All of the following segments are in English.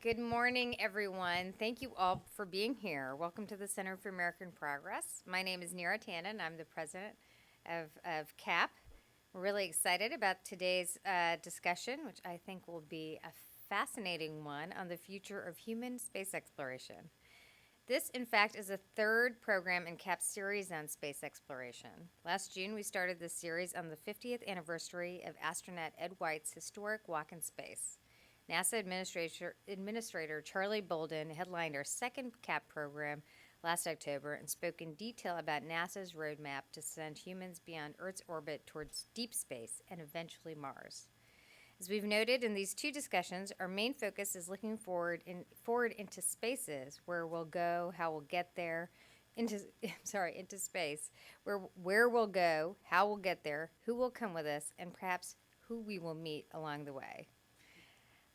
Good morning, everyone. Thank you all for being here. Welcome to the Center for American Progress. My name is Neera Tannen. I'm the president of CAP. We're really excited about today's discussion, which I think will be a fascinating one on the future of human space exploration. This, in fact, is the third program in CAP's series on space exploration. Last June, we started this series on the 50th anniversary of astronaut Ed White's historic walk in space. NASA Administrator Charles Bolden headlined our second CAP program last October and spoke in detail about NASA's roadmap to send humans beyond Earth's orbit towards deep space and eventually Mars. As we've noted in these two discussions, our main focus is looking forward into spaces, where we'll go, how we'll get there, into space, where we'll go, how we'll get there, who will come with us, and perhaps who we will meet along the way.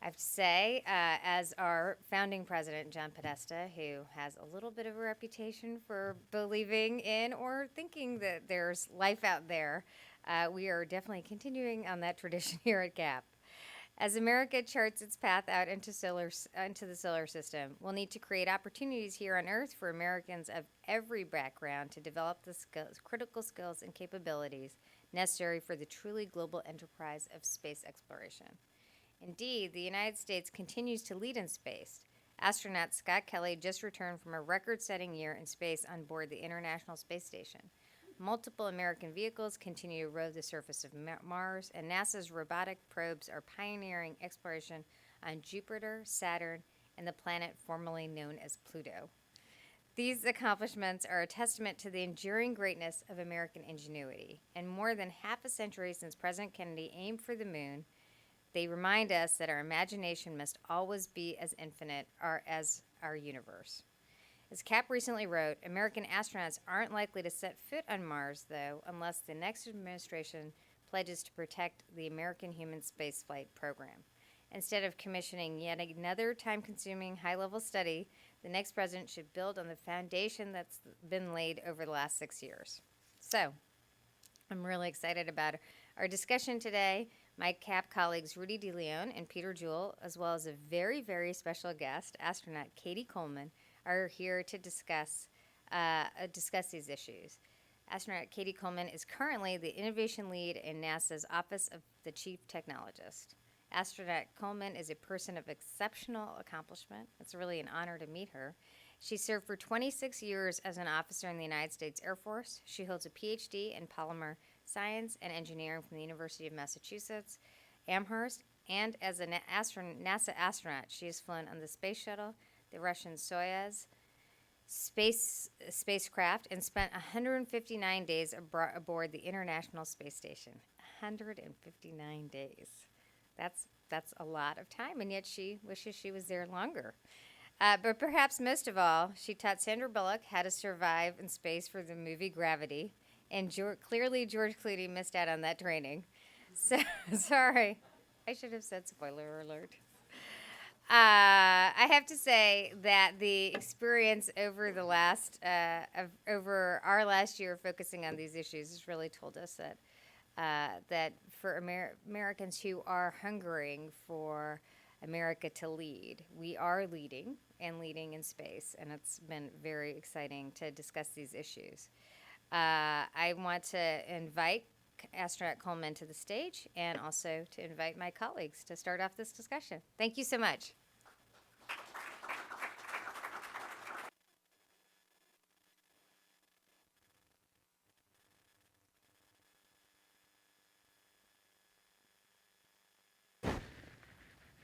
I have to say, as our founding president, John Podesta, who has a little bit of a reputation for believing in or thinking that there's life out there, we are definitely continuing on that tradition here at CAP. As America charts its path out into the solar system, we'll need to create opportunities here on Earth for Americans of every background to develop the critical skills and capabilities necessary for the truly global enterprise of space exploration. Indeed, the United States continues to lead in space. Astronaut Scott Kelly just returned from a record-setting year in space on board the International Space Station. Multiple American vehicles continue to roam the surface of Mars, and NASA's robotic probes are pioneering exploration on Jupiter, Saturn, and the planet formerly known as Pluto. These accomplishments are a testament to the enduring greatness of American ingenuity. And more than half a century since President Kennedy aimed for the moon, they remind us that our imagination must always be as infinite as our universe. As CAP recently wrote, American astronauts aren't likely to set foot on Mars, though, unless the next administration pledges to protect the American human spaceflight program. Instead of commissioning yet another time-consuming high-level study, the next president should build on the foundation that's been laid over the last 6 years. So, I'm really excited about our discussion today. My CAP colleagues Rudy DeLeon and Peter Jewell, as well as a very, very special guest, astronaut Cady Coleman, are here to discuss these issues. Astronaut Cady Coleman is currently the innovation lead in NASA's Office of the Chief Technologist. Astronaut Coleman is a person of exceptional accomplishment. It's really an honor to meet her. She served for 26 years as an officer in the United States Air Force. She holds a Ph.D. in polymer science and engineering from the University of Massachusetts, Amherst, and as a NASA astronaut, she has flown on the space shuttle, the Russian Soyuz spacecraft, and spent 159 days aboard the International Space Station. 159 days. That's a lot of time, and yet she wishes she was there longer. But perhaps most of all, she taught Sandra Bullock how to survive in space for the movie Gravity, and clearly George Clooney missed out on that training. So, sorry. I should have said spoiler alert. I have to say that the experience over over our last year focusing on these issues has really told us that for Americans who are hungering for America to lead, we are leading in space, and it's been very exciting to discuss these issues. I want to invite astronaut Coleman to the stage and also to invite my colleagues to start off this discussion. Thank you so much.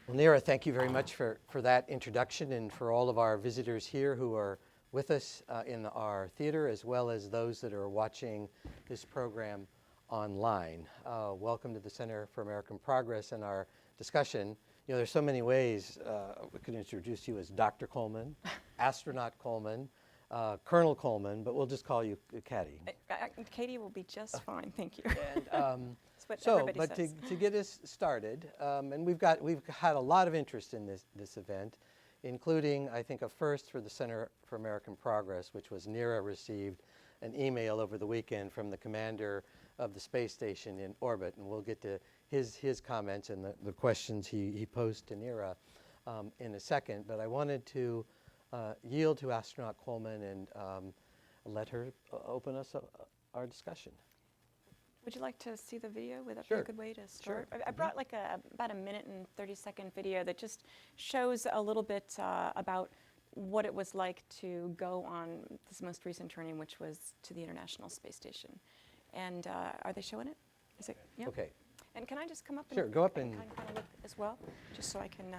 Well, Neera, thank you very much for that introduction, and for all of our visitors here who are with us in our theater, as well as those that are watching this program online. Welcome to the Center for American Progress and our discussion. You know, there's so many ways we could introduce you as Dr. Coleman, Astronaut Coleman, Colonel Coleman, but we'll just call you Cady. Cady will be just fine, thank you. And, That's what everybody says. to get us started, and we've had a lot of interest in this event, including, I think, a first for the Center for American Progress, which was Neera received an email over the weekend from the commander of the space station in orbit, and we'll get to his comments and the questions he posed to Neera. in a second, but I wanted to yield to astronaut Coleman and let her open us our discussion. Would you like to see the video? Would that Sure. be a good way to start? Sure. I brought like about a minute and 30-second video that just shows a little bit about what it was like to go on this most recent journey, which was to the International Space Station. And are they showing it? Is it? Yeah. Okay. And can I just come up and Sure, go up and kind of look as well, just so I can.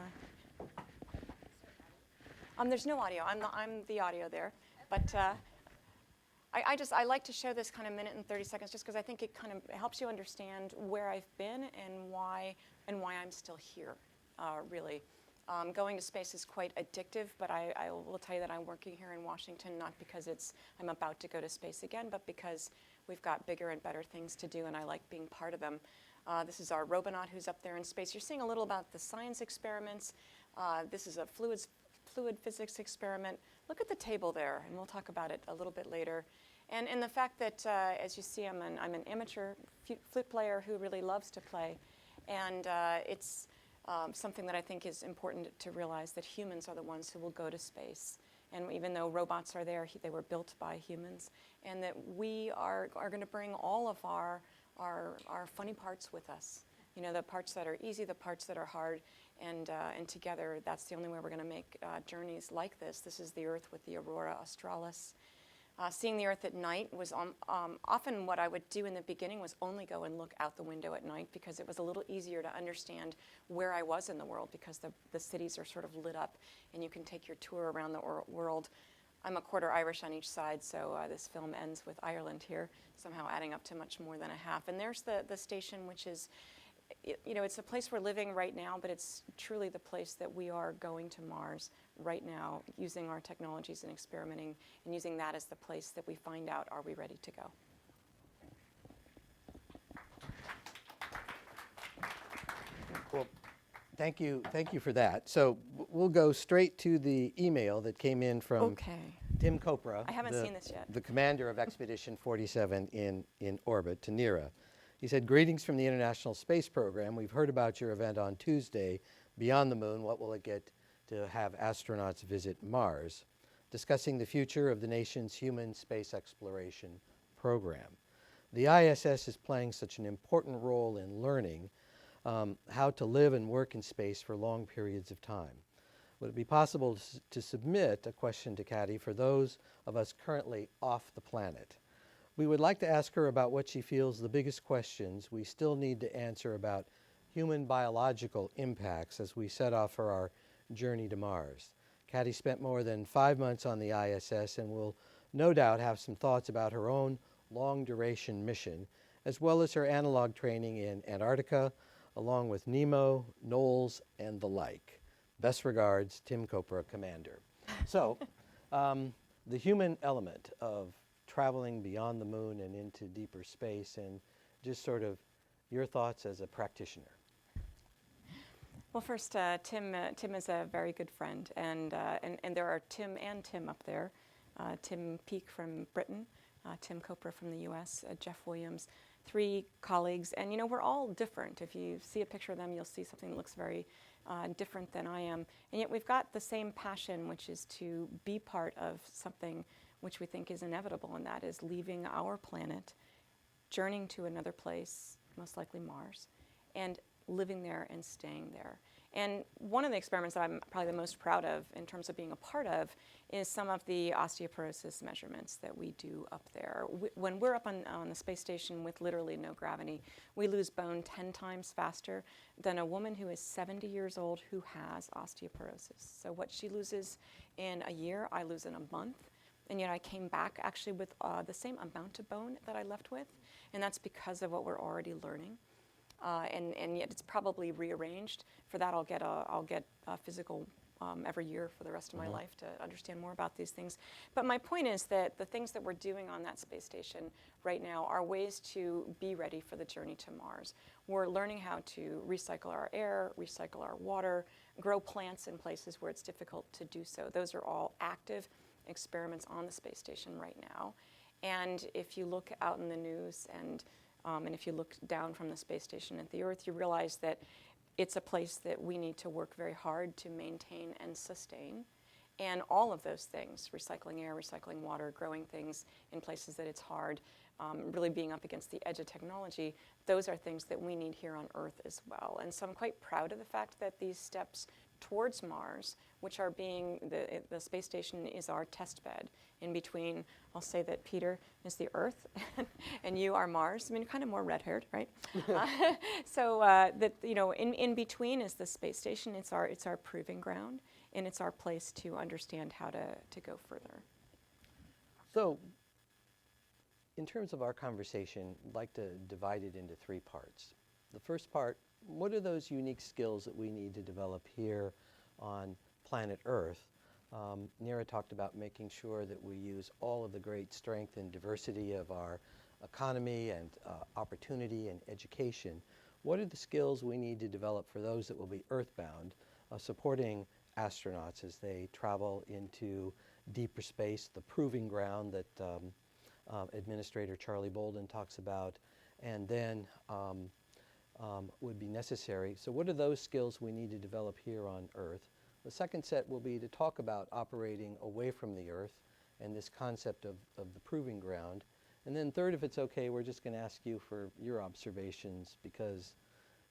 There's no audio. I'm the audio there, but I like to show this kind of minute and 30 seconds just because I think it kind of helps you understand where I've been and why I'm still here. Really, going to space is quite addictive, but I will tell you that I'm working here in Washington not because I'm about to go to space again, but because we've got bigger and better things to do, and I like being part of them. This is our Robonaut who's up there in space. You're seeing a little about the science experiments. This is a fluid physics experiment. Look at the table there, and we'll talk about it a little bit later. And the fact that, as you see, I'm an amateur flute player who really loves to play. And it's something that I think is important to realize, that humans are the ones who will go to space. And even though robots are there, they were built by humans. And that we are going to bring all of our funny parts with us. You know, the parts that are easy, the parts that are hard, and together, that's the only way we're going to make journeys like this. This is the Earth with the Aurora Australis. Seeing the Earth at night was often what I would do in the beginning was only go and look out the window at night, because it was a little easier to understand where I was in the world, because the cities are sort of lit up and you can take your tour around the world. I'm a quarter Irish on each side, so this film ends with Ireland here, somehow adding up to much more than a half. And there's the station, which is, you know, it's the place we're living right now, but it's truly the place that we are going to Mars right now, using our technologies and experimenting, and using that as the place that we find out, are we ready to go? Well, thank you for that. So we'll go straight to the email that came in from Tim Kopra. I haven't seen this yet. The commander of Expedition 47 in orbit, to NERA. He said, "Greetings from the International Space Program. We've heard about your event on Tuesday, Beyond the Moon, what will it get to have astronauts visit Mars, discussing the future of the nation's human space exploration program. The ISS is playing such an important role in learning how to live and work in space for long periods of time. Would it be possible to submit a question to Cady for those of us currently off the planet? We would like to ask her about what she feels the biggest questions we still need to answer about human biological impacts as we set off for our journey to Mars. Cady spent more than 5 months on the ISS and will no doubt have some thoughts about her own long-duration mission, as well as her analog training in Antarctica, along with Nemo, Knowles, and the like. Best regards, Tim Kopra, Commander." So, the human element of traveling beyond the moon and into deeper space, and just sort of your thoughts as a practitioner. Well, first, Tim is a very good friend, and there are Tim and Tim up there. Tim Peake from Britain, Tim Kopra from the U.S., Jeff Williams, 3 colleagues, and you know, we're all different. If you see a picture of them, you'll see something that looks very different than I am, and yet we've got the same passion, which is to be part of something which we think is inevitable, and that is leaving our planet, journeying to another place, most likely Mars, and living there and staying there. And one of the experiments that I'm probably the most proud of in terms of being a part of is some of the osteoporosis measurements that we do up there. When we're up on the space station with literally no gravity, we lose bone 10 times faster than a woman who is 70 years old who has osteoporosis. So what she loses in a year, I lose in a month. And yet I came back actually with the same amount of bone that I left with, and that's because of what we're already learning. And yet it's probably rearranged. For that, I'll get a physical every year for the rest of my life to understand more about these things. But my point is that the things that we're doing on that space station right now are ways to be ready for the journey to Mars. We're learning how to recycle our air, recycle our water, grow plants in places where it's difficult to do so. Those are all active experiments on the space station right now. And if you look out in the news and if you look down from the space station at the Earth, you realize that it's a place that we need to work very hard to maintain and sustain. And all of those things, recycling air, recycling water, growing things in places that it's hard, really being up against the edge of technology, those are things that we need here on Earth as well. And so I'm quite proud of the fact that these steps towards Mars, which are being, the space station is our test bed. In between, I'll say that Peter is the Earth and you are Mars. I mean, you're kind of more red-haired, right? That, you know, in between is the space station. It's our proving ground, and it's our place to understand how to go further. So, in terms of our conversation, I'd like to divide it into 3 parts. The first part, what are those unique skills that we need to develop here on planet Earth? Neera talked about making sure that we use all of the great strength and diversity of our economy and opportunity and education. What are the skills we need to develop for those that will be earthbound, supporting astronauts as they travel into deeper space, the proving ground that Administrator Charlie Bolden talks about, and then would be necessary. So what are those skills we need to develop here on Earth? The second set will be to talk about operating away from the Earth and this concept of the proving ground. And then third, if it's okay, we're just going to ask you for your observations, because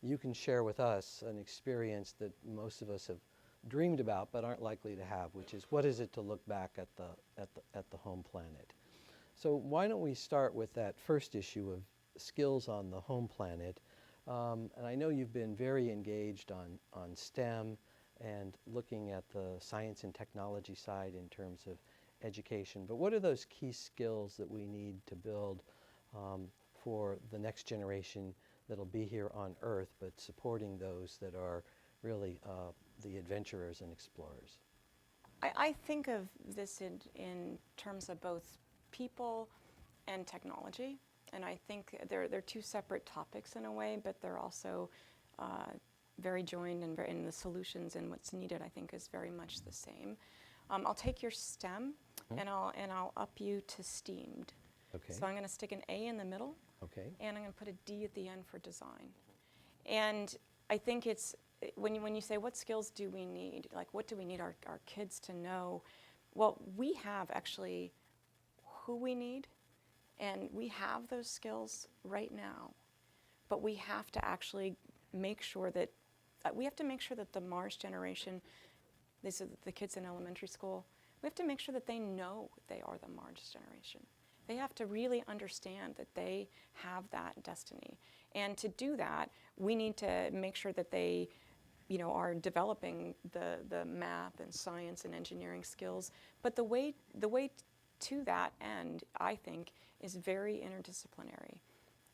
you can share with us an experience that most of us have dreamed about but aren't likely to have, which is what is it to look back at the home planet. So why don't we start with that first issue of skills on the home planet. And I know you've been very engaged on STEM and looking at the science and technology side in terms of education. But what are those key skills that we need to build for the next generation that'll be here on Earth, but supporting those that are really the adventurers and explorers? I think of this in terms of both people and technology. And I think they're 2 separate topics in a way, but they're also very joined, and the solutions and what's needed, I think, is very much the same. I'll take your STEM, and I'll up you to STEAMed. Okay. So I'm going to stick an A in the middle, Okay. and I'm going to put a D at the end for design. And I think it's, when you say what skills do we need, like what do we need our kids to know? Well, we have actually who we need, and we have those skills right now, but we have to actually make sure that the Mars generation, these are the kids in elementary school, we have to make sure that they know they are the Mars generation. They have to really understand that they have that destiny. And to do that, we need to make sure that they, you know, are developing the math and science and engineering skills. But the way to that end, I think, is very interdisciplinary.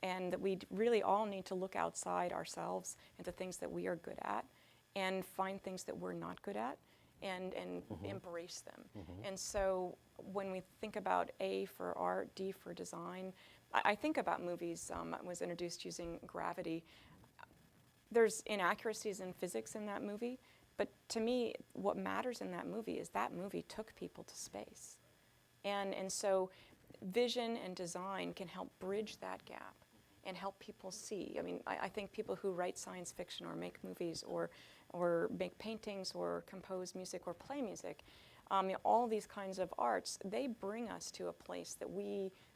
And that we really all need to look outside ourselves into things that we are good at and find things that we're not good at and embrace them. And so when we think about A for art, D for design, I think about movies. I was introduced using gravity. There's inaccuracies in physics in that movie, but to me, what matters in that movie is that movie took people to space. And so vision and design can help bridge that gap and help people see. I mean, I think people who write science fiction or make movies or make paintings or compose music or play music, you know, all these kinds of arts, they bring us to a place that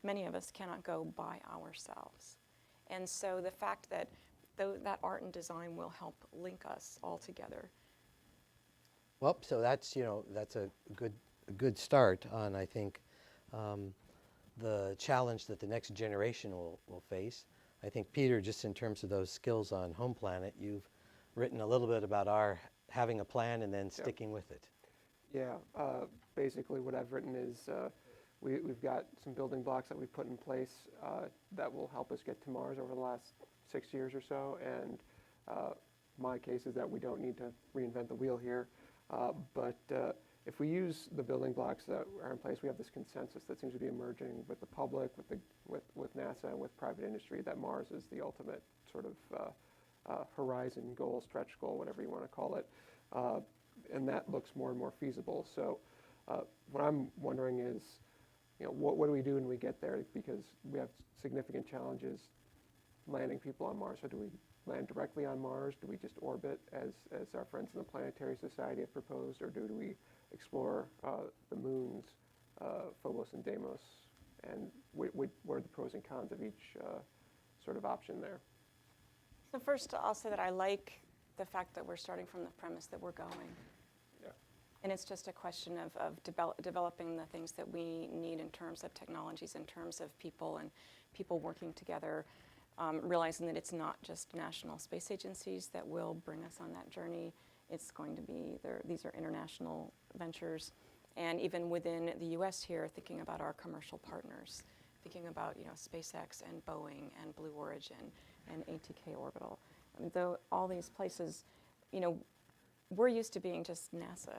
many of us cannot go by ourselves. And so the fact that that art and design will help link us all together. Well, so that's a good start on, I think, the challenge that the next generation will face. I think, Peter, just in terms of those skills on home planet, you've written a little bit about our having a plan and then sticking with it. Yeah, basically what I've written is we've got some building blocks that we've put in place that will help us get to Mars over the last 6 years or so, and my case is that we don't need to reinvent the wheel here, but if we use the building blocks that are in place, we have this consensus that seems to be emerging with the public, with NASA, and with private industry, that Mars is the ultimate sort of horizon goal, stretch goal, whatever you want to call it, and that looks more and more feasible. So what I'm wondering is, you know, what do we do when we get there? Because we have significant challenges landing people on Mars. So do we land directly on Mars? Do we just orbit as our friends in the Planetary Society have proposed, or do we explore the moons, Phobos and Deimos? And what are the pros and cons of each sort of option there? So first, I'll say that I like the fact that we're starting from the premise that we're going. Yeah. And it's just a question of developing the things that we need in terms of technologies, in terms of people and people working together, realizing that it's not just national space agencies that will bring us on that journey. It's going to be, these are international ventures. And even within the US here, thinking about our commercial partners, thinking about SpaceX and Boeing and Blue Origin and ATK Orbital. Though all these places, we're used to being just NASA,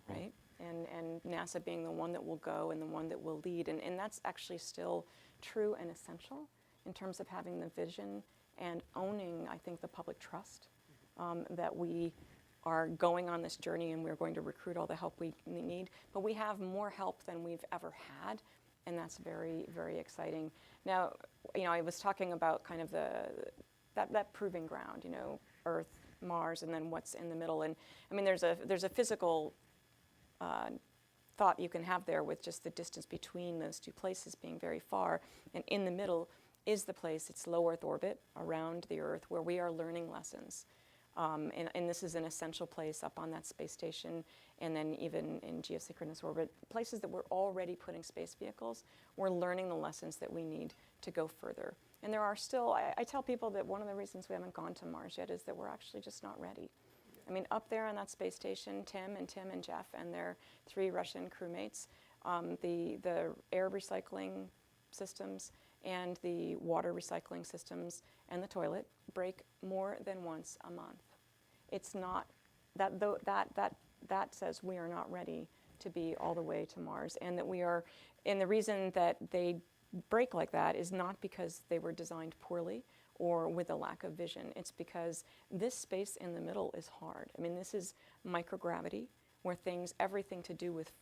right? And NASA being the one that will go and the one that will lead. And that's actually still true and essential in terms of having the vision and owning, I think, the public trust that we are going on this journey and we're going to recruit all the help we need. But we have more help than we've ever had, and that's very, very exciting. Now, I was talking about kind of that proving ground, Earth, Mars, and then what's in the middle. And I mean, there's a physical thought you can have there with just the distance between those two places being very far. And in the middle is the place, it's low Earth orbit around the Earth, where we are learning lessons. And this is an essential place up on that space station, and then even in geosynchronous orbit, places that we're already putting space vehicles, we're learning the lessons that we need to go further. And there are still, I tell people that one of the reasons we haven't gone to Mars yet is that we're actually just not ready. I mean, up there on that space station, Tim and Jeff and their 3 Russian crewmates, the air recycling systems and the water recycling systems and the toilet break more than once a month. It's not, that says we are not ready to be all the way to Mars, and that we are, and the reason that they break like that is not because they were designed poorly or with a lack of vision. It's because this space in the middle is hard. I mean, this is microgravity, where everything to do with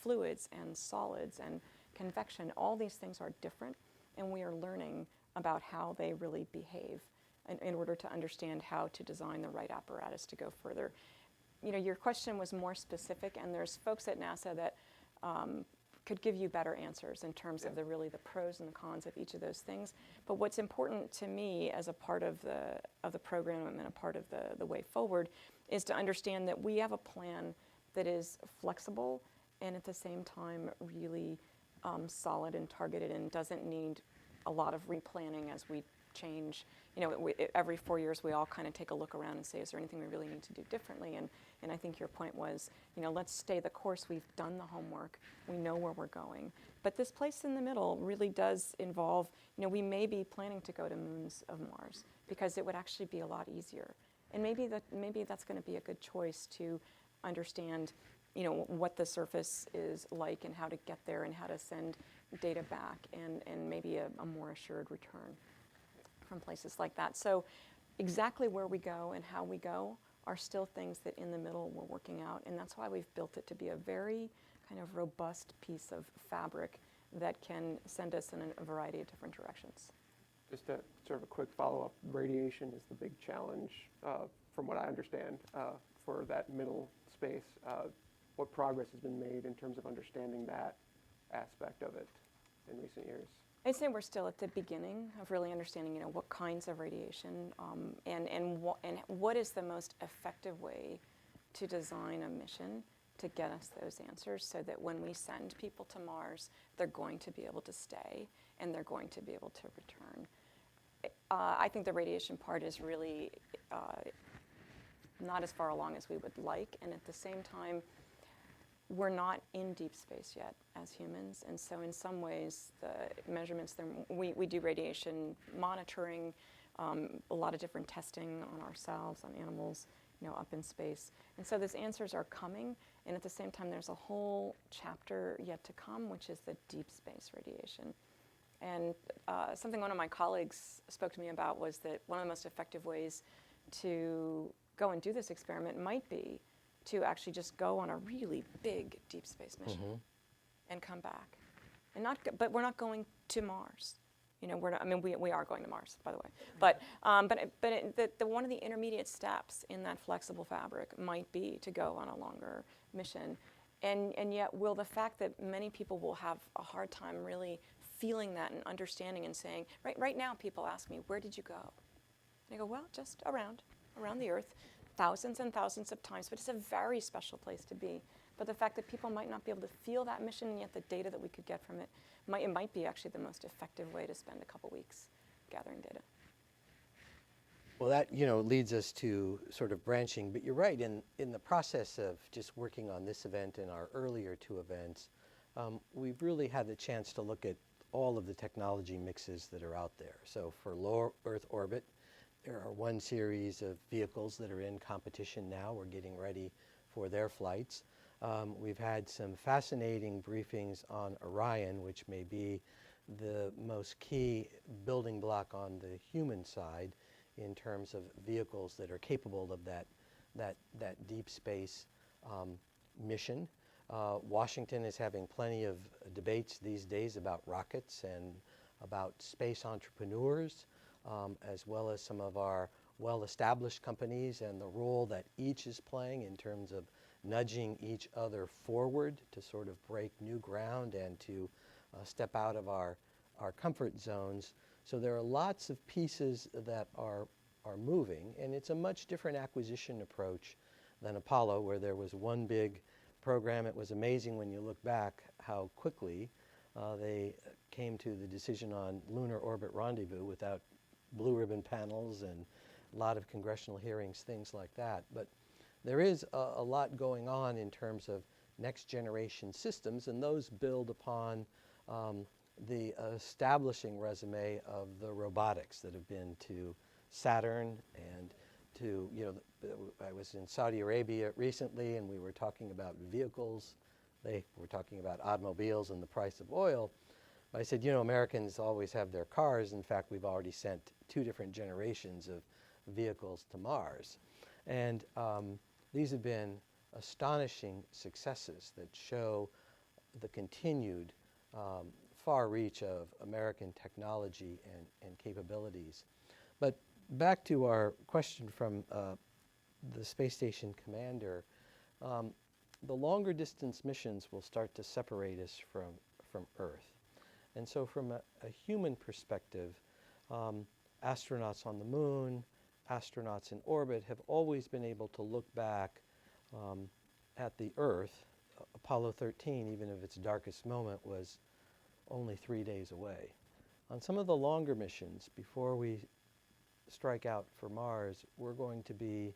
fluids and solids and convection, all these things are different, and we are learning about how they really behave in order to understand how to design the right apparatus to go further. Your question was more specific, and there's folks at NASA that could give you better answers in terms of the pros and the cons of each of those things. But what's important to me as a part of the program and a part of the way forward is to understand that we have a plan that is flexible and at the same time really solid and targeted and doesn't need a lot of replanning as we change. Every 4 years we all kind of take a look around and say, is there anything we really need to do differently? And I think your point was, let's stay the course. We've done the homework. We know where we're going. But this place in the middle really does involve, we may be planning to go to moons of Mars because it would actually be a lot easier. And maybe that's going to be a good choice to understand, what the surface is like and how to get there and how to send data back and maybe a more assured return from places like that. So exactly where we go and how we go are still things that in the middle we're working out, and that's why we've built it to be a very kind of robust piece of fabric that can send us in a variety of different directions. Just a sort of a quick follow-up, radiation is the big challenge, from what I understand, for that middle space. What progress has been made in terms of understanding that aspect of it in recent years? I'd say we're still at the beginning of really understanding, what kinds of radiation and what is the most effective way to design a mission to get us those answers, so that when we send people to Mars, they're going to be able to stay and they're going to be able to return. I think the radiation part is really not as far along as we would like, and at the same time, we're not in deep space yet as humans, and so in some ways the measurements there, we do radiation monitoring, a lot of different testing on ourselves, on animals, up in space. And so those answers are coming, and at the same time there's a whole chapter yet to come, which is the deep space radiation. And something one of my colleagues spoke to me about was that one of the most effective ways to go and do this experiment might be to actually just go on a really big deep space mission and come back. But we're not going to Mars. You know, we're not, I mean, we are going to Mars, by the way. But one of the intermediate steps in that flexible fabric might be to go on a longer mission. And yet, will the fact that many people will have a hard time really feeling that and understanding and saying, right now people ask me, where did you go? And I go, well, just around the Earth, thousands and thousands of times, but it's a very special place to be. But the fact that people might not be able to feel that mission, and yet the data that we could get from it, might be actually the most effective way to spend a couple weeks gathering data. Well, that leads us to sort of branching, but you're right, in the process of just working on this event and our earlier two events, we've really had the chance to look at all of the technology mixes that are out there. So for low Earth orbit, there are one series of vehicles that are in competition now. We're getting ready for their flights. We've had some fascinating briefings on Orion, which may be the most key building block on the human side in terms of vehicles that are capable of that deep space mission. Washington is having plenty of debates these days about rockets and about space entrepreneurs, as well as some of our well-established companies and the role that each is playing in terms of nudging each other forward to sort of break new ground and to step out of our comfort zones. So there are lots of pieces that are moving, and it's a much different acquisition approach than Apollo, where there was one big program. It was amazing when you look back how quickly they came to the decision on lunar orbit rendezvous without blue ribbon panels and a lot of congressional hearings, things like that. But there is a lot going on in terms of next generation systems, and those build upon the establishing resume of the robotics that have been to Saturn and to, I was in Saudi Arabia recently and we were talking about vehicles. They were talking about automobiles and the price of oil. I said, Americans always have their cars. In fact, we've already sent 2 different generations of vehicles to Mars. And these have been astonishing successes that show the continued far reach of American technology and capabilities. But back to our question from the space station commander, the longer distance missions will start to separate us from Earth. And so from a human perspective, astronauts on the moon, astronauts in orbit have always been able to look back at the Earth. Apollo 13, even if its darkest moment was only 3 days away. On some of the longer missions, before we strike out for Mars, we're going to be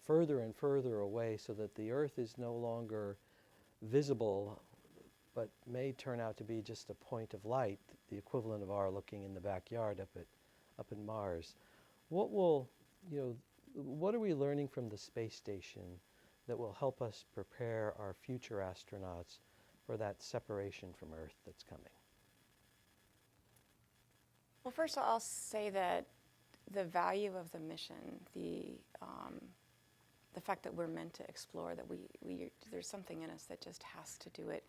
further and further away so that the Earth is no longer visible, but may turn out to be just a point of light, the equivalent of our looking in the backyard up in Mars. What are we learning from the space station that will help us prepare our future astronauts for that separation from Earth that's coming? Well, first I'll say that the value of the mission, the fact that we're meant to explore, that there's something in us that just has to do it.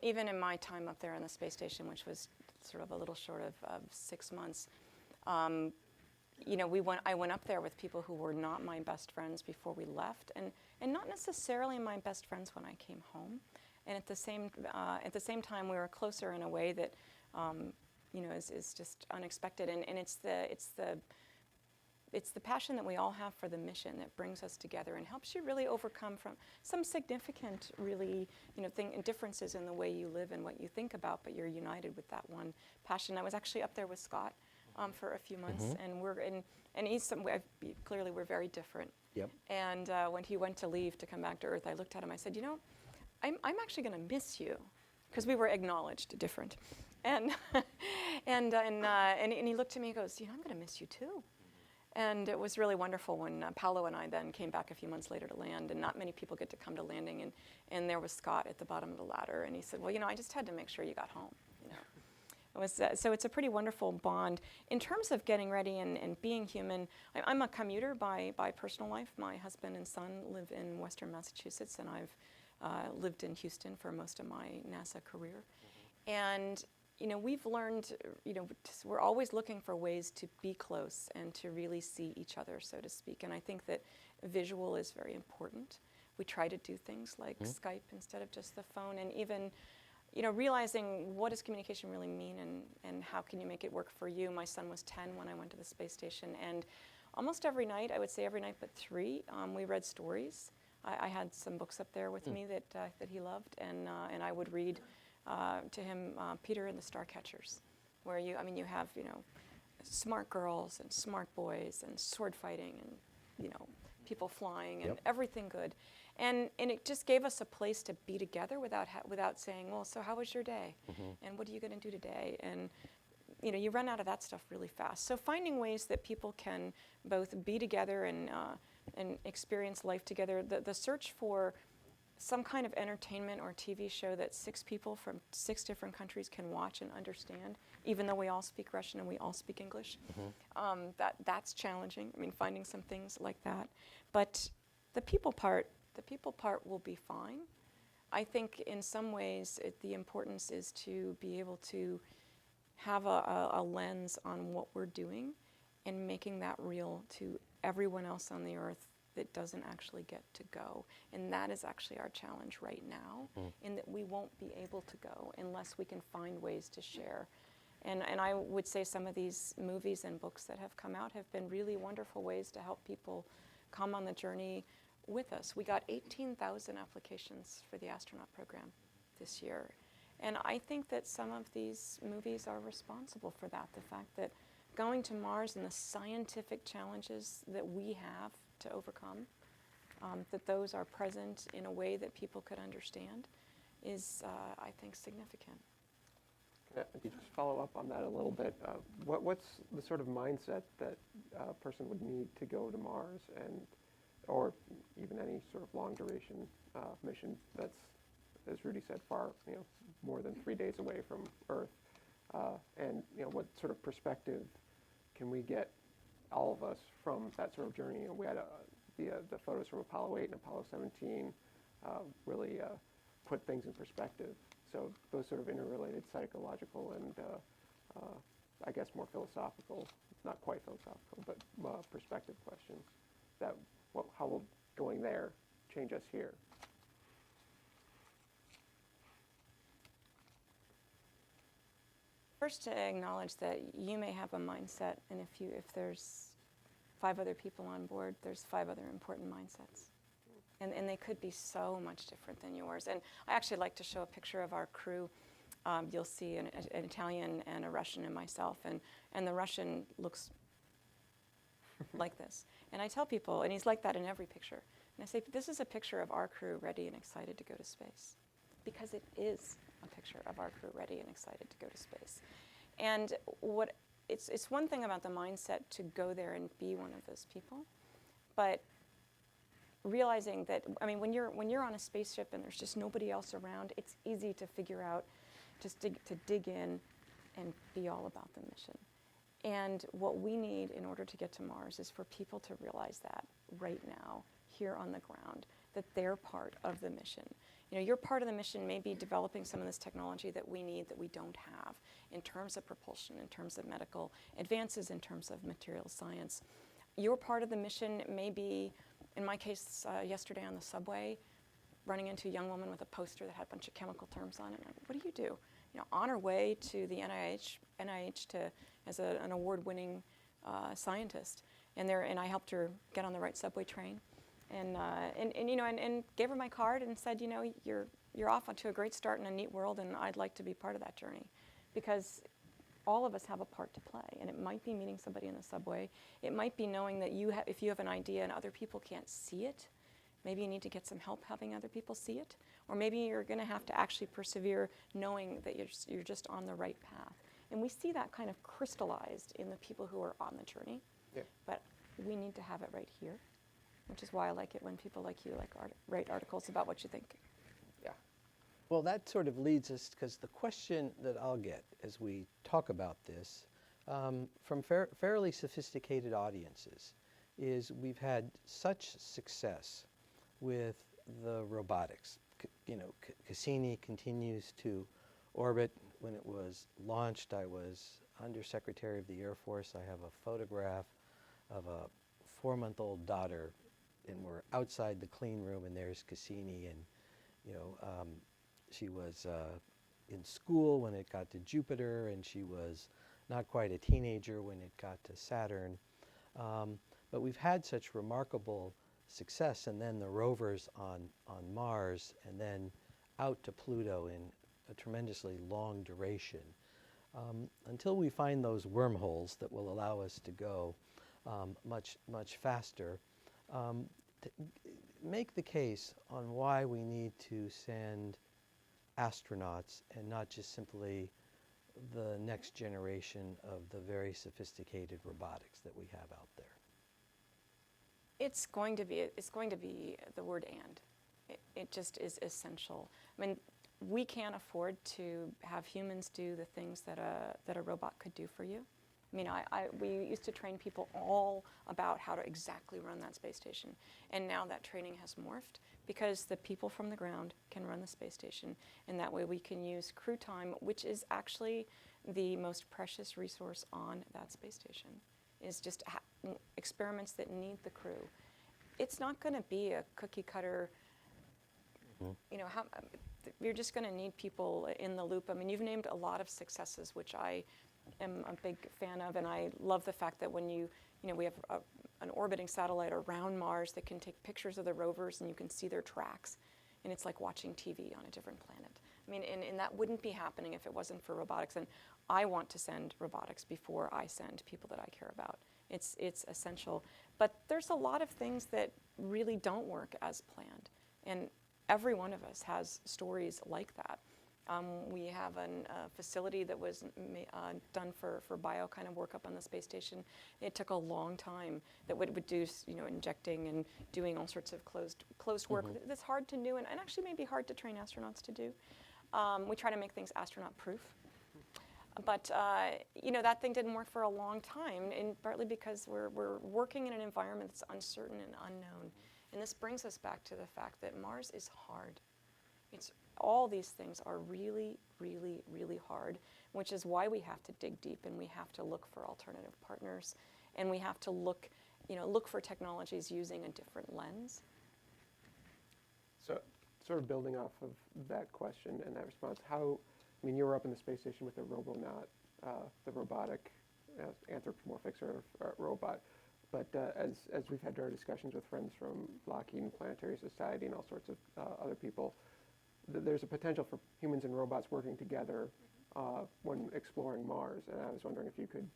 Even in my time up there on the space station, which was sort of a little short of 6 months, I went up there with people who were not my best friends before we left, and not necessarily my best friends when I came home. And at the same time, we were closer in a way that is just unexpected. And it's the passion that we all have for the mission that brings us together and helps you really overcome from some significant, really, differences in the way you live and what you think about, but you're united with that one passion. I was actually up there with Scott for a few months, and he's clearly we're very different. Yep. And when he went to leave to come back to Earth, I looked at him. I said, I'm actually going to miss you, because we were acknowledged different. And he looked at me and goes, I'm going to miss you too. And it was really wonderful when Paolo and I then came back a few months later to land, and not many people get to come to landing, and there was Scott at the bottom of the ladder, and he said, well, I just had to make sure you got home. It was, so it's a pretty wonderful bond. In terms of getting ready and being human, I'm a commuter by personal life. My husband and son live in Western Massachusetts, and I've lived in Houston for most of my NASA career. And we've learned, we're always looking for ways to be close and to really see each other, so to speak. And I think that visual is very important. We try to do things like Skype instead of just the phone, and even, realizing what does communication really mean, and how can you make it work for you. My son was 10 when I went to the space station, and almost every night, I would say every night but 3, we read stories. I had some books up there with me that he loved, and I would read to him Peter and the Starcatchers, where you have, smart girls and smart boys and sword fighting and, people flying and everything good. And it just gave us a place to be together without saying, well, so how was your day? And what are you going to do today? And you run out of that stuff really fast. So finding ways that people can both be together and experience life together. The search for some kind of entertainment or TV show that 6 people from 6 different countries can watch and understand, even though we all speak Russian and we all speak English. That's challenging. I mean, finding some things like that. But the people part will be fine. I think in some ways the importance is to be able to have a lens on what we're doing and making that real to everyone else on the earth that doesn't actually get to go. And that is actually our challenge right now, in that we won't be able to go unless we can find ways to share. And I would say some of these movies and books that have come out have been really wonderful ways to help people come on the journey with us. We got 18,000 applications for the astronaut program this year. And I think that some of these movies are responsible for that. The fact that going to Mars and the scientific challenges that we have to overcome, that those are present in a way that people could understand is, I think, significant. Can I just follow up on that a little bit? What's the sort of mindset that a person would need to go to Mars, or even any sort of long duration mission that's, as Rudy said, far, more than 3 days away from Earth? And what sort of perspective can we get, all of us, from that sort of journey? We had the photos from Apollo 8 and Apollo 17 really put things in perspective. So those sort of interrelated psychological and I guess more philosophical, not quite philosophical, but perspective questions. How will going there change us here? First, to acknowledge that you may have a mindset, and if there's 5 other people on board, there's 5 other important mindsets. And they could be so much different than yours. And I actually like to show a picture of our crew. You'll see an Italian and a Russian and myself, and the Russian looks like this. And I tell people, and he's like that in every picture, and I say, this is a picture of our crew ready and excited to go to space. Because it is a picture of our crew ready and excited to go to space. And it's one thing about the mindset to go there and be one of those people, but realizing that, when you're on a spaceship and there's just nobody else around, it's easy to figure out, to dig in and be all about the mission. And what we need in order to get to Mars is for people to realize that right now, here on the ground, that they're part of the mission. Your part of the mission may be developing some of this technology that we need that we don't have in terms of propulsion, in terms of medical advances, in terms of material science. Your part of the mission may be, in my case, yesterday on the subway, running into a young woman with a poster that had a bunch of chemical terms on it. And what do you do? On our way to the NIH as an award-winning scientist, and I helped her get on the right subway train. And gave her my card and said, you're off onto a great start in a neat world, and I'd like to be part of that journey, because all of us have a part to play. And it might be meeting somebody in the subway. It might be knowing that if you have an idea and other people can't see it, maybe you need to get some help having other people see it, or maybe you're going to have to actually persevere, knowing that you're just on the right path. And we see that kind of crystallized in the people who are on the journey. Yeah. But we need to have it right here. Which is why I like it when people like you write articles about what you think. Yeah. Well, that sort of leads us, because the question that I'll get as we talk about this from fairly sophisticated audiences is, we've had such success with the robotics. Cassini continues to orbit when it was launched, I was Undersecretary of the Air Force. I have a photograph of a 4-month-old daughter, and we're outside the clean room, and there's Cassini, and she was in school when it got to Jupiter, and she was not quite a teenager when it got to Saturn. But we've had such remarkable success, and then the rovers on Mars, and then out to Pluto in a tremendously long duration. Until we find those wormholes that will allow us to go much faster, make the case on why we need to send astronauts and not just simply the next generation of the very sophisticated robotics that we have out there. It's going to be the word "and." It just is essential. I mean, we can't afford to have humans do the things that a robot could do for you. I mean, we used to train people all about how to exactly run that space station. And now that training has morphed because the people from the ground can run the space station. And that way we can use crew time, which is actually the most precious resource on that space station, is just experiments that need the crew. It's not going to be a cookie cutter, you know, you're just going to need people in the loop. I mean, you've named a lot of successes, which I am a big fan of, and I love the fact that when we have an orbiting satellite around Mars that can take pictures of the rovers and you can see their tracks, and it's like watching TV on a different planet. I mean, and that wouldn't be happening if it wasn't for robotics, and I want to send robotics before I send people that I care about. It's essential, but there's a lot of things that really don't work as planned, and every one of us has stories like that. We have a facility that was done for bio kind of work up on the space station. It took a long time that would do, injecting and doing all sorts of closed work that's hard to do and actually may be hard to train astronauts to do. We try to make things astronaut proof. But that thing didn't work for a long time, and partly because we're working in an environment that's uncertain and unknown. And this brings us back to the fact that Mars is hard. All these things are really, really, really hard, which is why we have to dig deep and we have to look for alternative partners, and we have to look for technologies using a different lens. So, sort of building off of that question and that response, you were up in the space station with the Robonaut, the robotic anthropomorphic sort of robot. But as we've had our discussions with friends from Lockheed and Planetary Society and all sorts of other people, there's a potential for humans and robots working together when exploring Mars. And I was wondering if you could,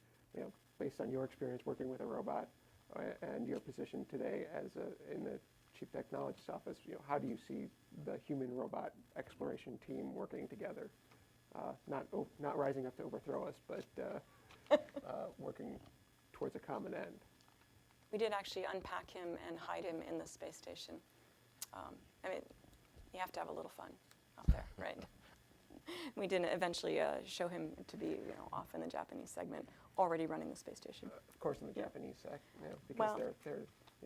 based on your experience working with a robot and your position today in the Chief Technologist office, how do you see the human-robot exploration team working together? Not rising up to overthrow us, but working towards a common end. We did actually unpack him and hide him in the space station. You have to have a little fun out there, right? We didn't eventually show him to be, off in the Japanese segment, already running the space station. Of course, in the Japanese sec, because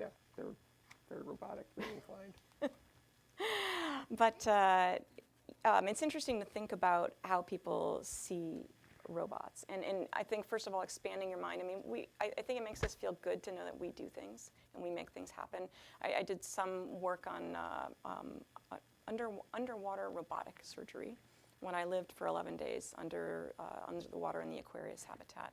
they're robotic, really inclined. But it's interesting to think about how people see robots, and I think first of all, expanding your mind. I think it makes us feel good to know that we do things and we make things happen. I did some work on underwater robotic surgery when I lived for 11 days under the water in the Aquarius habitat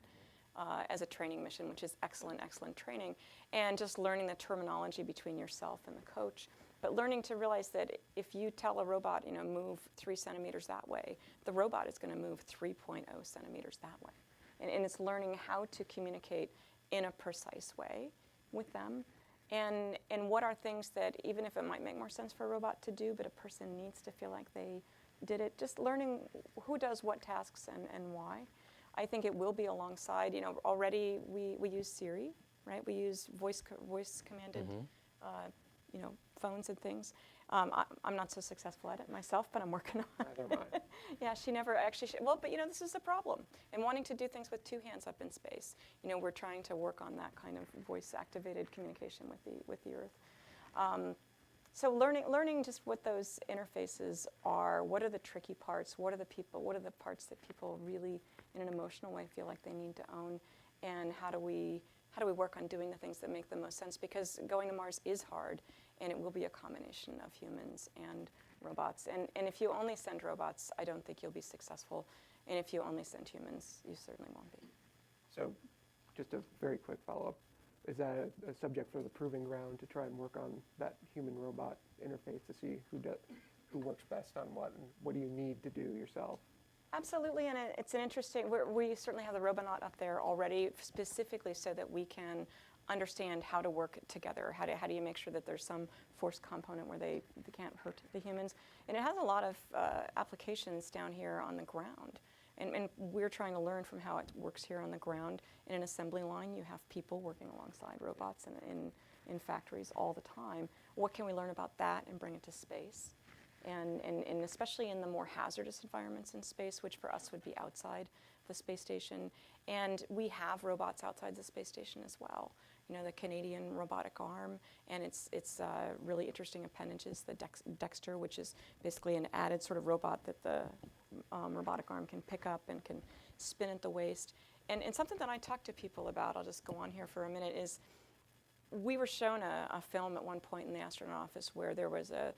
as a training mission, which is excellent training, and just learning the terminology between yourself and the coach. But learning to realize that if you tell a robot, move 3 centimeters that way, the robot is going to move 3.0 centimeters that way. And it's learning how to communicate in a precise way with them. And what are things that, even if it might make more sense for a robot to do, but a person needs to feel like they did it, just learning who does what tasks and why. I think it will be alongside, already we use Siri, right? We use voice commanded phones and things. I'm not so successful at it myself, but I'm working on it. Neither am I. Yeah, she never actually, but this is a problem. And wanting to do things with 2 hands up in space, we're trying to work on that kind of voice-activated communication with the Earth. So learning just what those interfaces are, what are the tricky parts, what are the parts that people really, in an emotional way, feel like they need to own, and how do we work on doing the things that make the most sense? Because going to Mars is hard, and it will be a combination of humans and robots. And if you only send robots, I don't think you'll be successful. And if you only send humans, you certainly won't be. So just a very quick follow-up. Is that a subject for the proving ground to try and work on that human-robot interface to see who works best on what, and what do you need to do yourself? Absolutely, and it's an interesting, we certainly have the Robonaut up there already specifically so that we can understand how to work together. How do you make sure that there's some force component where they can't hurt the humans? And it has a lot of applications down here on the ground. And we're trying to learn from how it works here on the ground. In an assembly line, you have people working alongside robots in factories all the time. What can we learn about that and bring it to space? And especially in the more hazardous environments in space, which for us would be outside the space station. And we have robots outside the space station as well. You know, the Canadian robotic arm, and its really interesting appendages, the Dexter, which is basically an added sort of robot that the robotic arm can pick up and can spin at the waist. And something that I talk to people about, I'll just go on here for a minute, is we were shown a film at one point in the astronaut office where there was a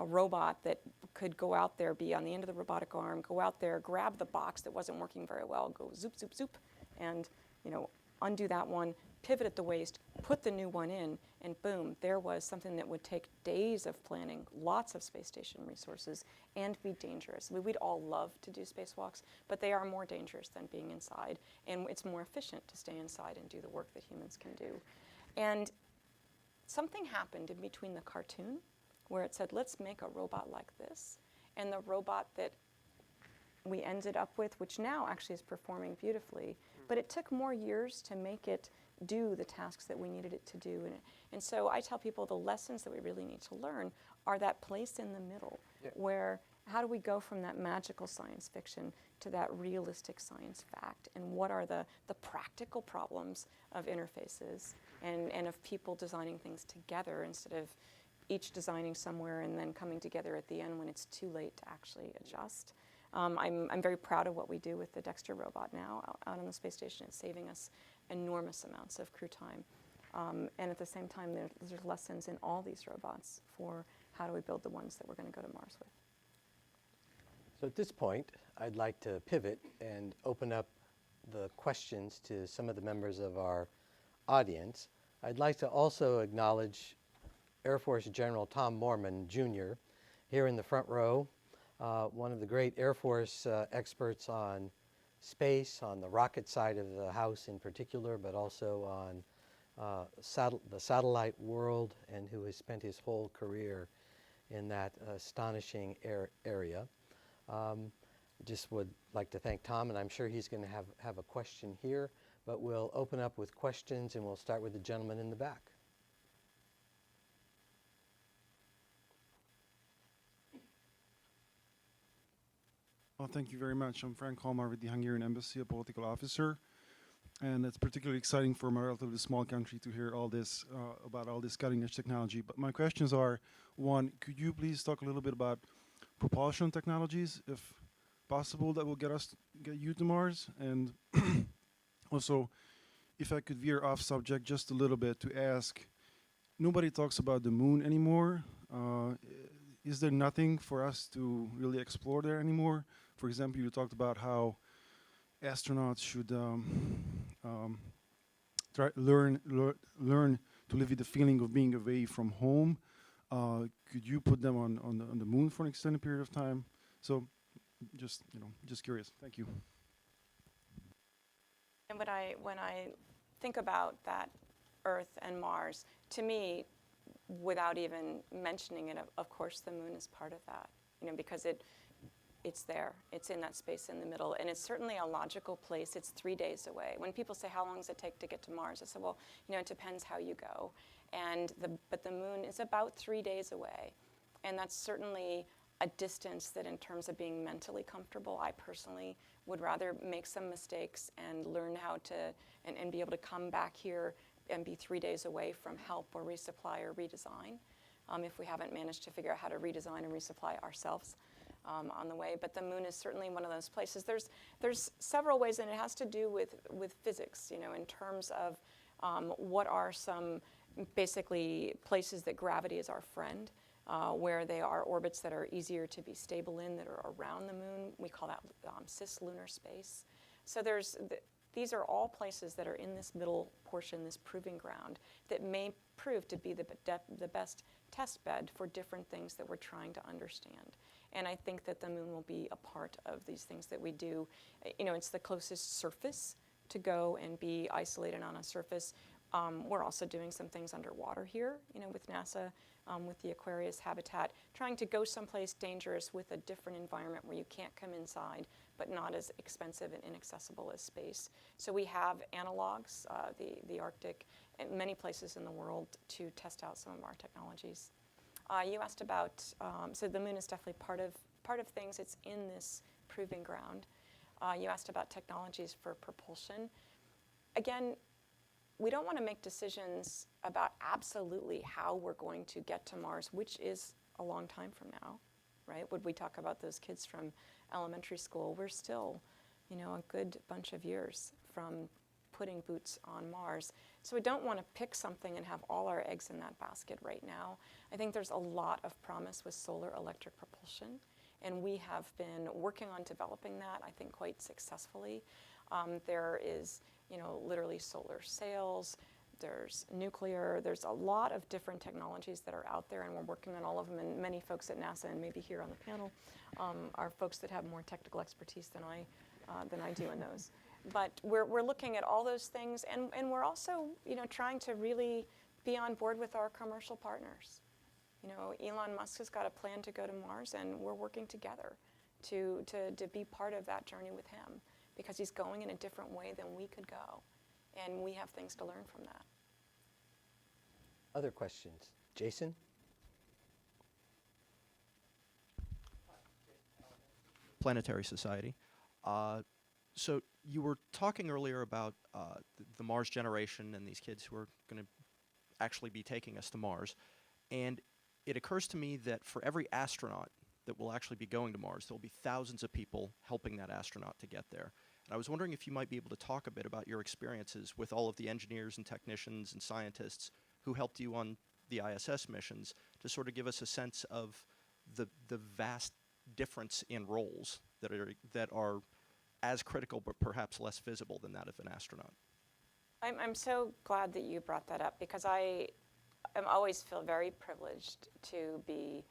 robot that could go out there, be on the end of the robotic arm, go out there, grab the box that wasn't working very well, go zoop, zoop, zoop, and undo that one, pivot at the waist, put the new one in, and boom, there was something that would take days of planning, lots of space station resources, and be dangerous. We'd all love to do spacewalks, but they are more dangerous than being inside, and it's more efficient to stay inside and do the work that humans can do. And something happened in between the cartoon where it said, let's make a robot like this, and the robot that we ended up with, which now actually is performing beautifully, but it took more years to make it do the tasks that we needed it to do. And so I tell people the lessons that we really need to learn are that place in the middle, where how do we go from that magical science fiction to that realistic science fact, and what are the practical problems of interfaces and of people designing things together instead of each designing somewhere and then coming together at the end when it's too late to actually adjust. I'm very proud of what we do with the Dexter robot now out on the space station. It's saving us enormous amounts of crew time. And at the same time, there's lessons in all these robots for how do we build the ones that we're going to go to Mars with. So at this point, I'd like to pivot and open up the questions to some of the members of our audience. I'd like to also acknowledge Air Force General Tom Mormon, Jr., here in the front row, one of the great Air Force experts on space, on the rocket side of the house in particular, but also on the satellite world, and who has spent his whole career in that astonishing area. Just would like to thank Tom, and I'm sure he's going to have a question here, but we'll open up with questions, and we'll start with the gentleman in the back. Well, thank you very much. I'm Frank Holmar with the Hungarian Embassy, a political officer. And it's particularly exciting for a relatively small country to hear all this, about all this cutting-edge technology. But my questions are, one, could you please talk a little bit about propulsion technologies, if possible, that will get you to Mars? And also, if I could veer off subject just a little bit to ask, nobody talks about the moon anymore. Is there nothing for us to really explore there anymore? For example, you talked about how astronauts should learn to live with the feeling of being away from home. Could you put them on the moon for an extended period of time? So, just curious. Thank you. And when I think about that Earth and Mars, to me, without even mentioning it, of course, the moon is part of that. Because it's there. It's in that space in the middle. And it's certainly a logical place. It's 3 days away. When people say, how long does it take to get to Mars? I say, well, it depends how you go. But the moon is about 3 days away. And that's certainly a distance that in terms of being mentally comfortable, I personally would rather make some mistakes and learn how to, and be able to come back here and be 3 days away from help or resupply or redesign. if we haven't managed to figure out how to redesign and resupply ourselves on the way. But the moon is certainly one of those places. There's several ways, and it has to do with physics, in terms of what are some basically places that gravity is our friend, where they are orbits that are easier to be stable in, that are around the moon. We call that cislunar space. So these are all places that are in this middle portion, this proving ground, that may prove to be the best test bed for different things that we're trying to understand. And I think that the moon will be a part of these things that we do. It's the closest surface to go and be isolated on a surface. We're also doing some things underwater here, with NASA, with the Aquarius habitat, trying to go someplace dangerous with a different environment where you can't come inside, but not as expensive and inaccessible as space. So we have analogs, the Arctic, and many places in the world to test out some of our technologies. You asked about, so the moon is definitely part of things. It's in this proving ground. You asked about technologies for propulsion. Again, we don't want to make decisions about absolutely how we're going to get to Mars, which is a long time from now, right? Would we talk about those kids from elementary school? We're still, a good bunch of years from putting boots on Mars. So we don't want to pick something and have all our eggs in that basket right now. I think there's a lot of promise with solar electric propulsion, and we have been working on developing that, I think, quite successfully. There is, literally solar sails, there's nuclear, there's a lot of different technologies that are out there, and we're working on all of them, and many folks at NASA, and maybe here on the panel, are folks that have more technical expertise than I do in those. But we're looking at all those things, and we're also, trying to really be on board with our commercial partners. Elon Musk has got a plan to go to Mars, and we're working together to be part of that journey with him, because he's going in a different way than we could go, and we have things to learn from that. Other questions? Jason? Planetary Society. So you were talking earlier about the Mars generation and these kids who are going to actually be taking us to Mars. And it occurs to me that for every astronaut that will actually be going to Mars, there will be thousands of people helping that astronaut to get there. And I was wondering if you might be able to talk a bit about your experiences with all of the engineers and technicians and scientists who helped you on the ISS missions, to sort of give us a sense of the vast difference in roles that are as critical but perhaps less visible than that of an astronaut. I'm so glad that you brought that up, because I always feel very privileged to be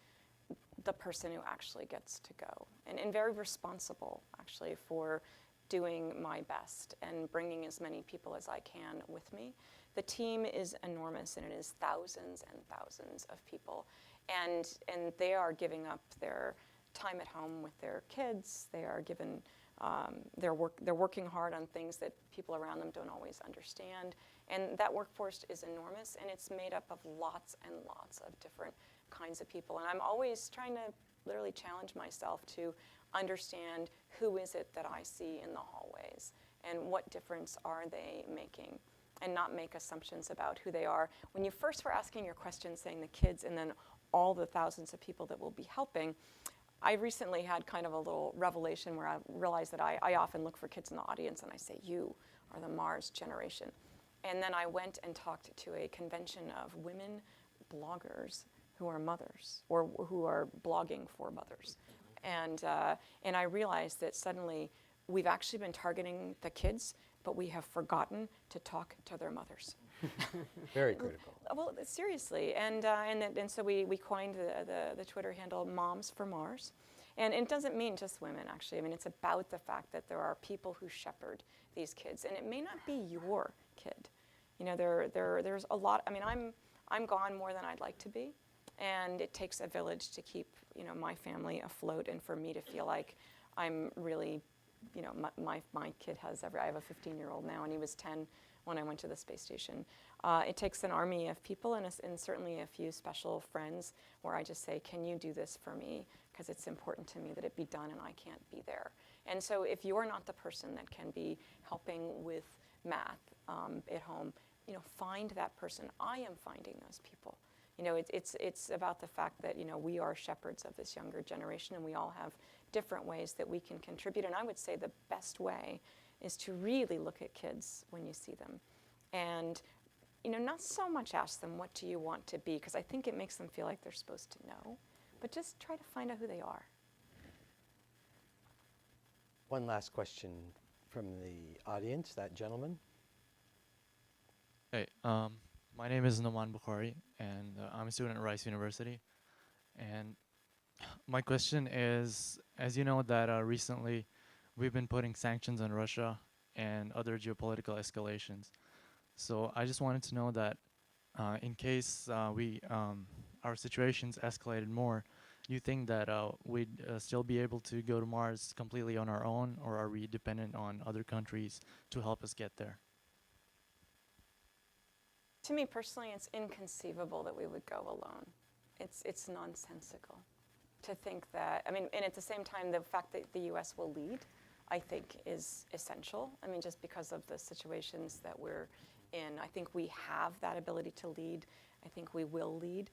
the person who actually gets to go, and very responsible actually for doing my best and bringing as many people as I can with me. The team is enormous, and it is thousands and thousands of people, and they are giving up their time at home with their kids. They are given they're working hard on things that people around them don't always understand, and that workforce is enormous, and it's made up of lots and lots of different kinds of people. And I'm always trying to literally challenge myself to understand who is it that I see in the hallways, and what difference are they making, and not make assumptions about who they are. When you first were asking your question, saying the kids and then all the thousands of people that will be helping, I recently had kind of a little revelation where I realized that I often look for kids in the audience and I say, you are the Mars generation. And then I went and talked to a convention of women bloggers who are mothers, or who are blogging for mothers. And I realized that suddenly we've actually been targeting the kids, but we have forgotten to talk to their mothers. Very critical. Well, seriously, and so we coined the Twitter handle Moms for Mars, and it doesn't mean just women, actually. I mean, it's about the fact that there are people who shepherd these kids, and it may not be your kid. There's a lot. I mean, I'm gone more than I'd like to be, and it takes a village to keep my family afloat, and for me to feel like I'm really, my kid has I have a 15-year-old now, and he was 10 when I went to the space station. It takes an army of people and certainly a few special friends where I just say, can you do this for me? Because it's important to me that it be done, and I can't be there. And so if you're not the person that can be helping with math at home, find that person. I am finding those people. You know, it's about the fact that, you know, we are shepherds of this younger generation, and we all have different ways that we can contribute. And I would say the best way is to really look at kids when you see them. And, you know, not so much ask them, what do you want to be? Because I think it makes them feel like they're supposed to know. But just try to find out who they are. One last question from the audience, that gentleman. Hey, my name is Noman Bukhari, and I'm a student at Rice University. And my question is, as you know that recently we've been putting sanctions on Russia and other geopolitical escalations. So I just wanted to know that in case our situations escalated more, do you think that we'd still be able to go to Mars completely on our own, or are we dependent on other countries to help us get there? To me personally, it's inconceivable that we would go alone. It's nonsensical to think that, I mean, and at the same time, the fact that the US will lead, I think, is essential. I mean, just because of the situations that we're in, I think we have that ability to lead. I think we will lead.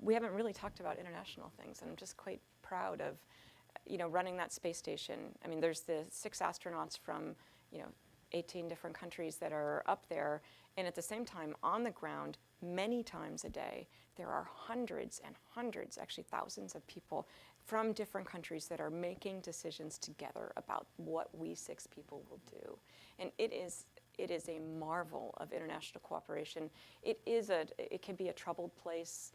We haven't really talked about international things, and I'm just quite proud of, you know, running that space station. I mean, there's the 6 astronauts from, you know, 18 different countries that are up there, and at the same time, on the ground, many times a day, there are hundreds and hundreds, actually thousands of people from different countries that are making decisions together about what we 6 people will do. And it is a marvel of international cooperation. It can be a troubled place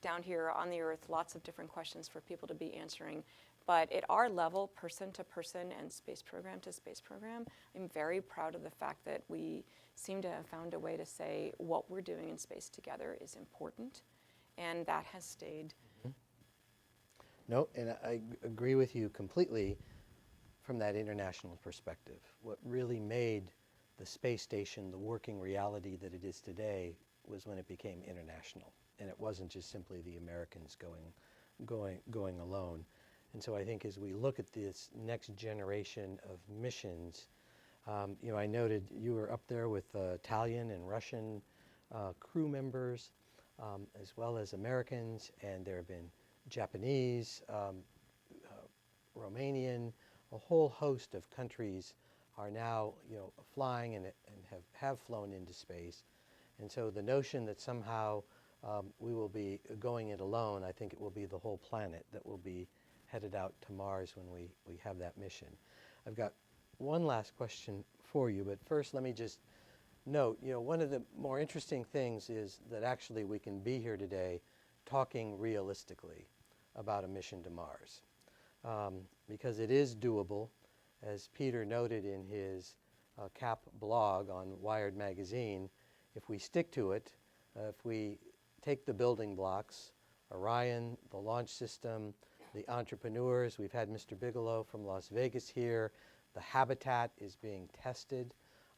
down here on the Earth, lots of different questions for people to be answering. But at our level, person to person and space program to space program, I'm very proud of the fact that we seem to have found a way to say what we're doing in space together is important, and that has stayed. No, and I agree with you completely from that international perspective. What really made the space station the working reality that it is today was when it became international, and it wasn't just simply the Americans going alone. And so I think as we look at this next generation of missions, you know, I noted you were up there with Italian and Russian crew members, as well as Americans, and there have been Japanese, Romanian, a whole host of countries are now, you know, flying and have flown into space. And so the notion that somehow we will be going it alone, I think it will be the whole planet that will be headed out to Mars when we have that mission. I've got one last question for you, but first let me just note, you know, one of the more interesting things is that actually we can be here today talking realistically about a mission to Mars, because it is doable, as Peter noted in his CAP blog on Wired magazine. If we stick to it, if we take the building blocks, Orion, the launch system, the entrepreneurs, we've had Mr. Bigelow from Las Vegas here, the habitat is being tested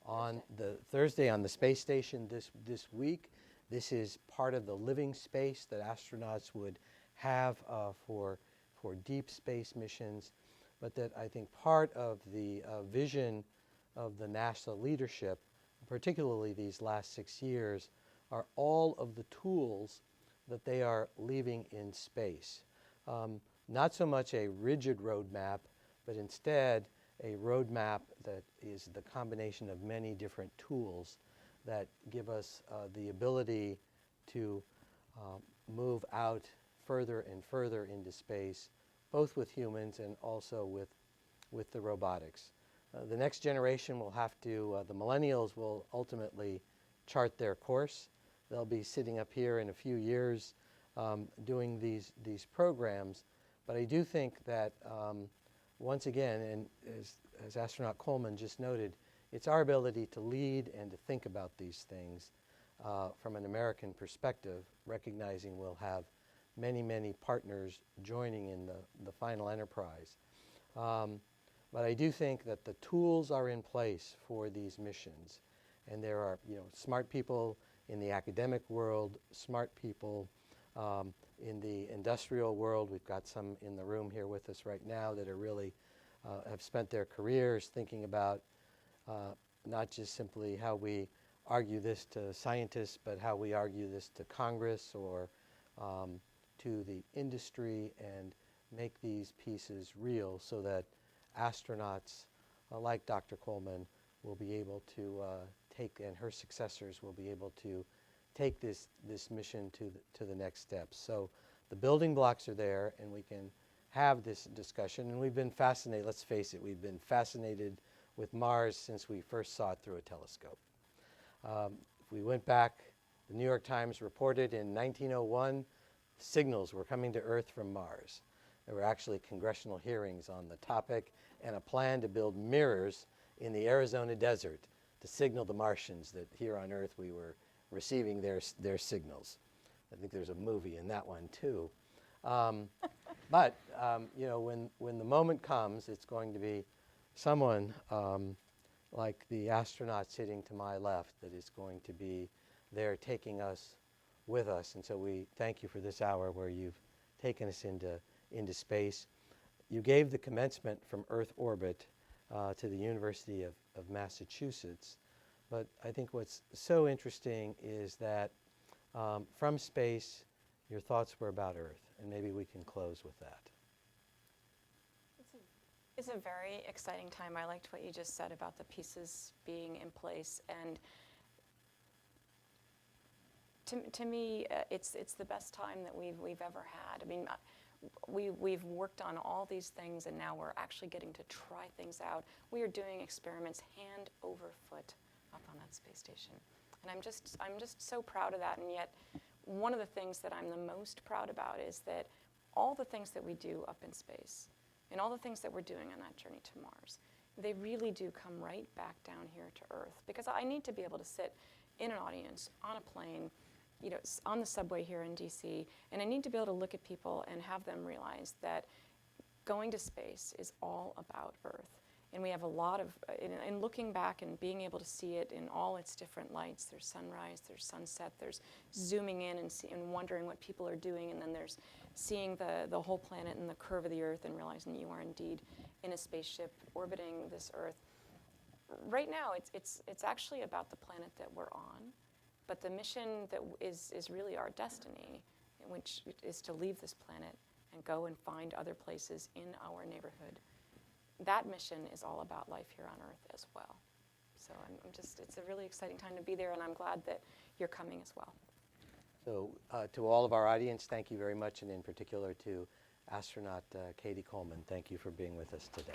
on the Thursday on the space station this week. This is part of the living space that astronauts would have for deep space missions, but that I think part of the vision of the NASA leadership, particularly these last 6 years, are all of the tools that they are leaving in space. Not so much a rigid roadmap, but instead a roadmap that is the combination of many different tools that give us the ability to move out further and further into space, both with humans and also with the robotics. The next generation will have to, the millennials will ultimately chart their course. They'll be sitting up here in a few years doing these programs. But I do think that once again, and as astronaut Coleman just noted, it's our ability to lead and to think about these things from an American perspective, recognizing we'll have many, many partners joining in the final enterprise. But I do think that the tools are in place for these missions. And there are, you know, smart people in the academic world, smart people in the industrial world. We've got some in the room here with us right now that are really have spent their careers thinking about not just simply how we argue this to scientists, but how we argue this to Congress or to the industry and make these pieces real so that astronauts like Dr. Coleman will be able to take, and her successors will be able to take this mission to the next steps. So the building blocks are there, and we can have this discussion. And we've been fascinated, let's face it, we've been fascinated with Mars since we first saw it through a telescope. If we went back, the New York Times reported in 1901, signals were coming to Earth from Mars. There were actually congressional hearings on the topic and a plan to build mirrors in the Arizona desert to signal the Martians that here on Earth we were receiving their signals. I think there's a movie in that one too. But you know, when the moment comes, it's going to be someone like the astronaut sitting to my left that is going to be there taking us with us. And so we thank you for this hour where you've taken us into space. You gave the commencement from Earth orbit to the University of Massachusetts. But I think what's so interesting is that from space, your thoughts were about Earth. And maybe we can close with that. It's a very exciting time. I liked what you just said about the pieces being in place. And to me, it's the best time that we've ever had. I mean, we've worked on all these things, and now we're actually getting to try things out. We are doing experiments hand over foot up on that space station, and I'm just so proud of that. And yet, one of the things that I'm the most proud about is that all the things that we do up in space, and all the things that we're doing on that journey to Mars, they really do come right back down here to Earth. Because I need to be able to sit in an audience, on a plane, you know, on the subway here in DC, and I need to be able to look at people and have them realize that going to space is all about Earth. And we have a lot of, in looking back and being able to see it in all its different lights, there's sunrise, there's sunset, there's zooming in and wondering what people are doing, and then there's seeing the whole planet and the curve of the Earth and realizing that you are indeed in a spaceship orbiting this Earth. Right now, it's actually about the planet that we're on, but the mission that is really our destiny, which is to leave this planet and go and find other places in our neighborhood. That mission is all about life here on Earth as well. So it's a really exciting time to be there, and I'm glad that you're coming as well. So to all of our audience, thank you very much, and in particular to astronaut Cady Coleman, thank you for being with us today.